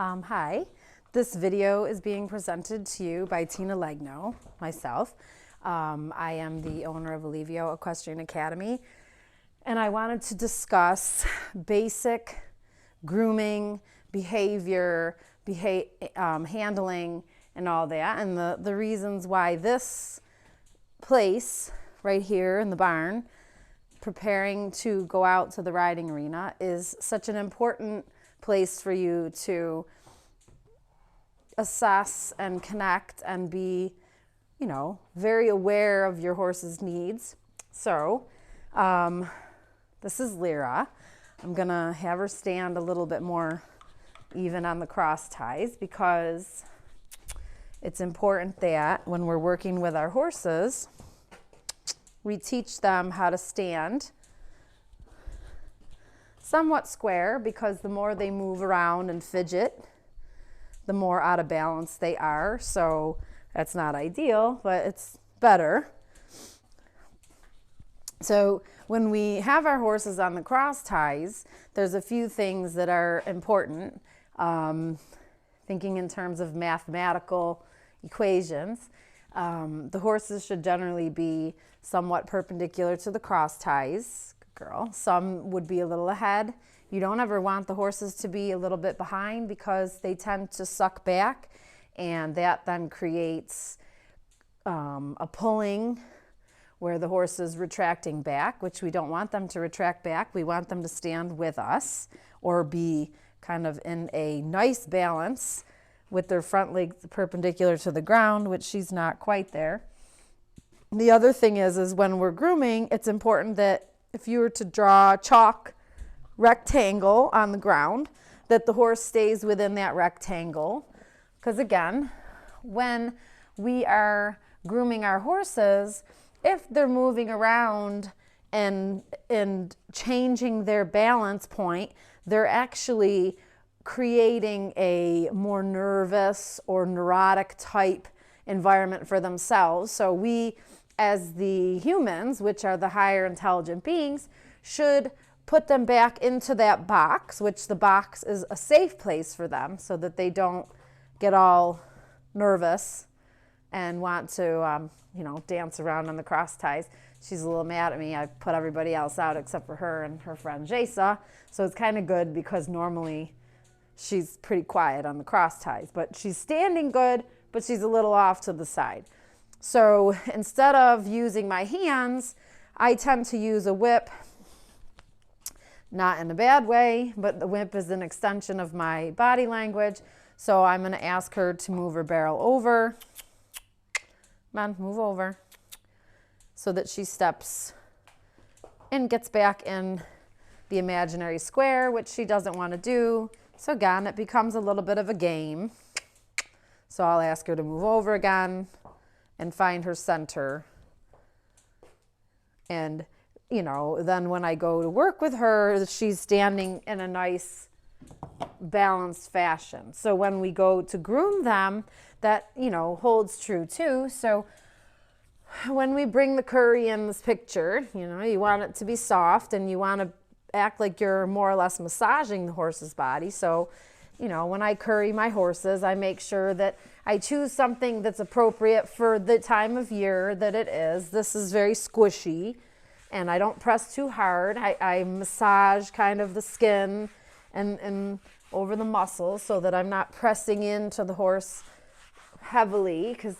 Hi, this video is being presented to you by Tina Legno, myself. I am the owner of Alivio Equestrian Academy, and I wanted to discuss basic grooming, behavior, handling, and all that, and the reasons why this place right here in the barn, preparing to go out to the riding arena, is such an important place for you to assess and connect and be, very aware of your horse's needs. So, this is Lyra. I'm gonna have her stand a little bit more even on the cross ties because it's important that when we're working with our horses, we teach them how to stand somewhat square, because the more they move around and fidget, the more out of balance they are. So that's not ideal, but it's better. So when we have our horses on the cross ties, there's a few things that are important. Thinking in terms of mathematical equations, the horses should generally be somewhat perpendicular to the cross ties. Girl. Some would be a little ahead. You don't ever want the horses to be a little bit behind because they tend to suck back, and that then creates a pulling where the horse is retracting back, which we don't want them to retract back. We want them to stand with us or be kind of in a nice balance with their front legs perpendicular to the ground, which she's not quite there. The other thing is when we're grooming, it's important that if you were to draw a chalk rectangle on the ground, that the horse stays within that rectangle. Because again, when we are grooming our horses, if they're moving around and changing their balance point, they're actually creating a more nervous or neurotic type environment for themselves. So we, as the humans, which are the higher intelligent beings, should put them back into that box, which the box is a safe place for them so that they don't get all nervous and want to, dance around on the cross ties. She's a little mad at me. I put everybody else out except for her and her friend Jasa. So it's kind of good because normally she's pretty quiet on the cross ties, but she's standing good, but she's a little off to the side. So instead of using my hands, I tend to use a whip, not in a bad way, but the whip is an extension of my body language. So I'm going to ask her to move her barrel over. Come on, move over. So that she steps and gets back in the imaginary square, which she doesn't want to do. So again, it becomes a little bit of a game. So I'll ask her to move over again and find her center. And, then when I go to work with her, she's standing in a nice balanced fashion. So when we go to groom them, that, holds true too. So when we bring the curry in this picture, you want it to be soft and you want to act like you're more or less massaging the horse's body. So, when I curry my horses, I make sure that I choose something that's appropriate for the time of year that it is. This is very squishy, and I don't press too hard. I massage kind of the skin and over the muscles so that I'm not pressing into the horse heavily, because,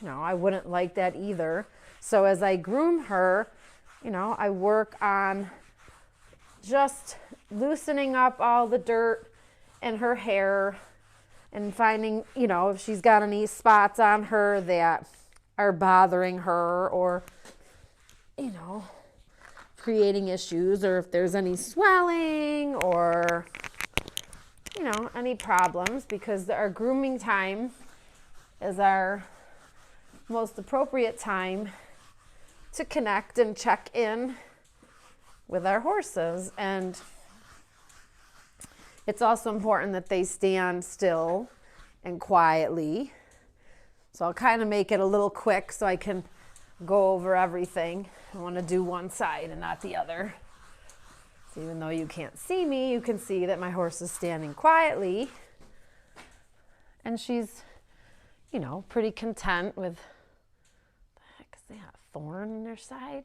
I wouldn't like that either. So as I groom her, I work on just loosening up all the dirt in her hair and finding, if she's got any spots on her that are bothering her or, creating issues, or if there's any swelling or, any problems, because our grooming time is our most appropriate time to connect and check in with our horses. And it's also important that they stand still and quietly. So I'll kind of make it a little quick so I can go over everything. I want to do one side and not the other. So even though you can't see me, you can see that my horse is standing quietly And she's, you know, pretty content with, the heck is that, a thorn in her side?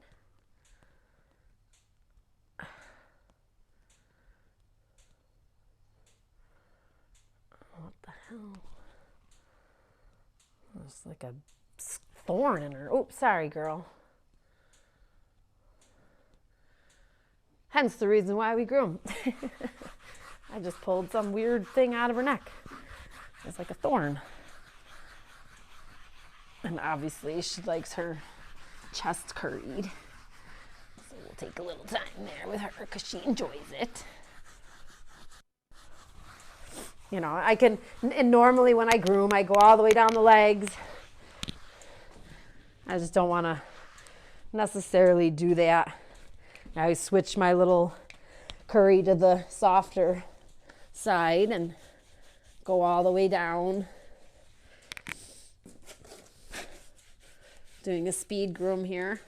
What the hell? There's like a thorn in her. Oops, sorry, girl. Hence the reason why we groom. I just pulled some weird thing out of her neck. It's like a thorn. And obviously she likes her chest curried. So we'll take a little time there with her because she enjoys it. You know, I can, and normally when I groom, I go all the way down the legs. I just don't want to necessarily do that. I switch my little curry to the softer side and go all the way down. Doing a speed groom here.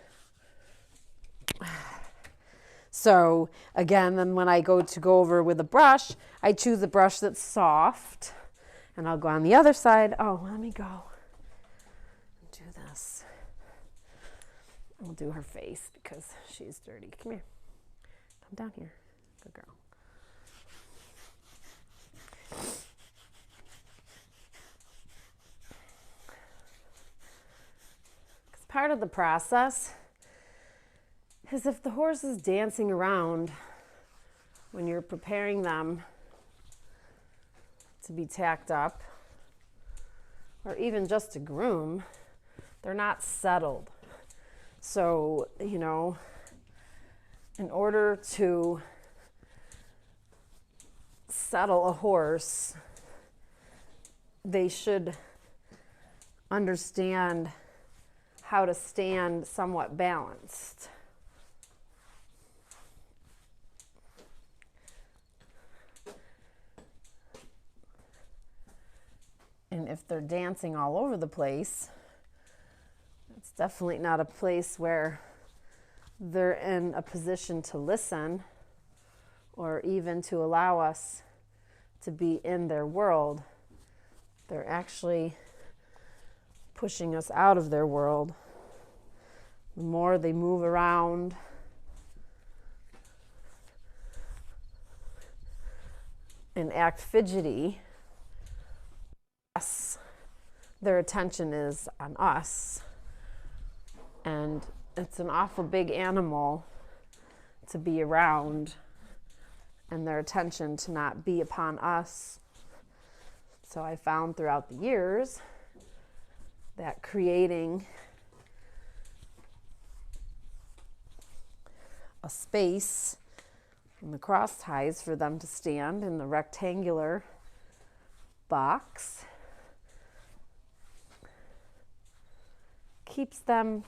So again, then when I go over with a brush, I choose a brush that's soft, and I'll go on the other side. Oh, let me go and do this. I'll do her face because she's dirty. Come here. Come down here. Good girl. Because part of the process is if the horse is dancing around when you're preparing them to be tacked up, or even just to groom, they're not settled. So, you know, in order to settle a horse, they should understand how to stand somewhat balanced. And if they're dancing all over the place, it's definitely not a place where they're in a position to listen or even to allow us to be in their world. They're actually pushing us out of their world. The more they move around, and act fidgety, their attention is on us. And it's an awful big animal to be around and their attention to not be upon us. So I found throughout the years that creating a space in the cross ties for them to stand in the rectangular box keeps them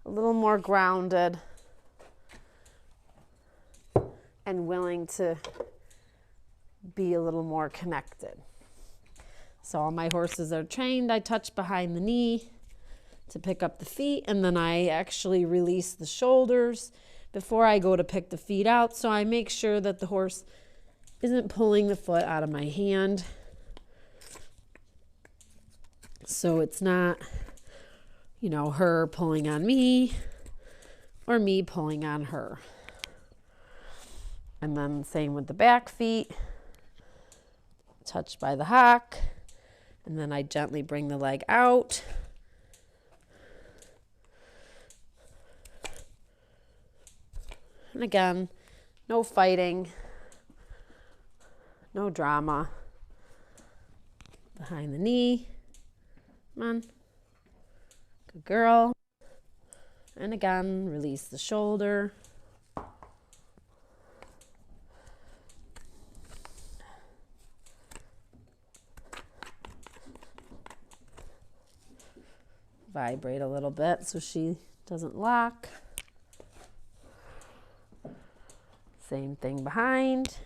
a little more grounded and willing to be a little more connected. So all my horses are trained. I touch behind the knee to pick up the feet, and then I actually release the shoulders before I go to pick the feet out. So I make sure that the horse isn't pulling the foot out of my hand. So it's not, you know, her pulling on me or me pulling on her. And then same with the back feet, touched by the hock, and then I gently bring the leg out. And again, no fighting, no drama. Behind the knee. Come on. Good girl. And again, release the shoulder. Vibrate a little bit so she doesn't lock. Same thing behind.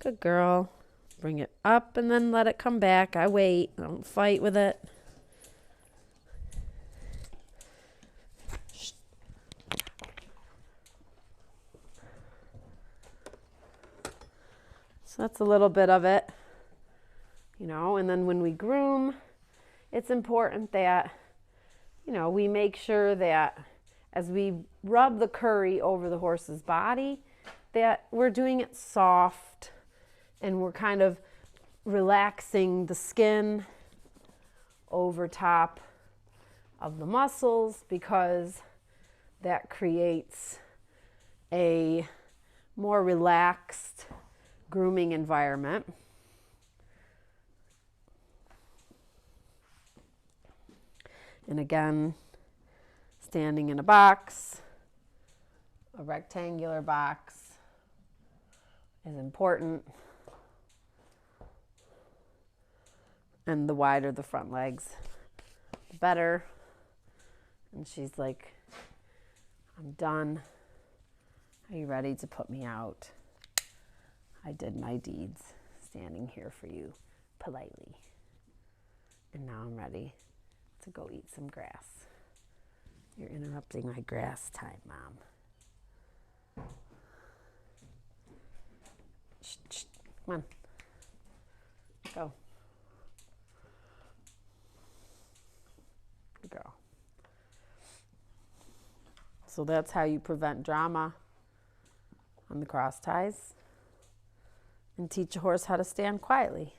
Good girl. Bring it up and then let it come back. I wait. I don't fight with it. So that's a little bit of it. you know. And then when we groom, it's important that, you know, we make sure that as we rub the curry over the horse's body, that we're doing it soft and we're kind of relaxing the skin over top of the muscles, because that creates a more relaxed grooming environment. And again, standing in a box, a rectangular box, is important. And the wider the front legs, the better. And she's like, I'm done. Are you ready to put me out? I did my deeds, standing here for you politely. And now I'm ready to go eat some grass. You're interrupting my grass time, Mom. Shh, shh. Come on. Go. Good girl. So that's how you prevent drama on the cross ties and teach a horse how to stand quietly.